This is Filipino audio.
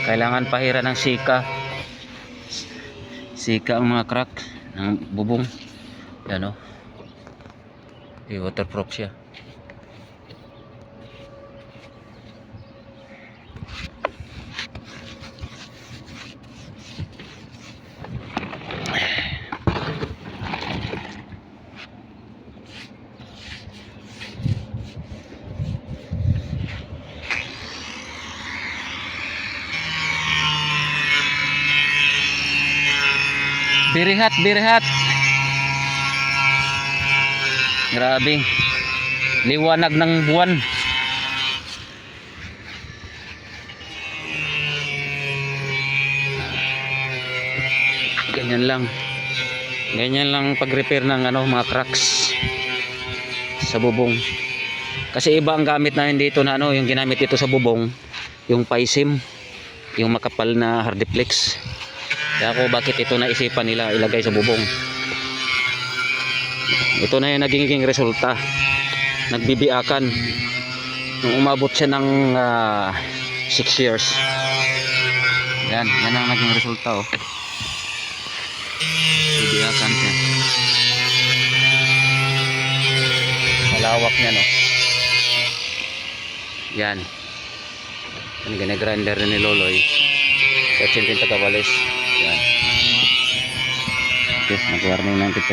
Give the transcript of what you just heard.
Kailangan pahira ng sika ang mga crack ng bubong. Yan o, waterproof siya. Birihat, birihat. Grabe. Liwanag ng buwan. Ganyan lang. Ganyan lang pag-repair ng mga cracks sa bubong. Kasi iba ang gamit namin dito na yung ginamit dito sa bubong, yung paisim, yung makapal na hardiplex. Kaya ako bakit ito naisipan nila ilagay sa bubong. Ito na yung naging resulta. Nagbibiakan. Nung umabot siya ng 6 years. Yan ang naging resulta oh. Bibiakan siya. Malawak niya no. Yan. Ang gine-grinder ni Loloy. Sa Chintin Tagabales. Yan. Okay, nag-warning 93.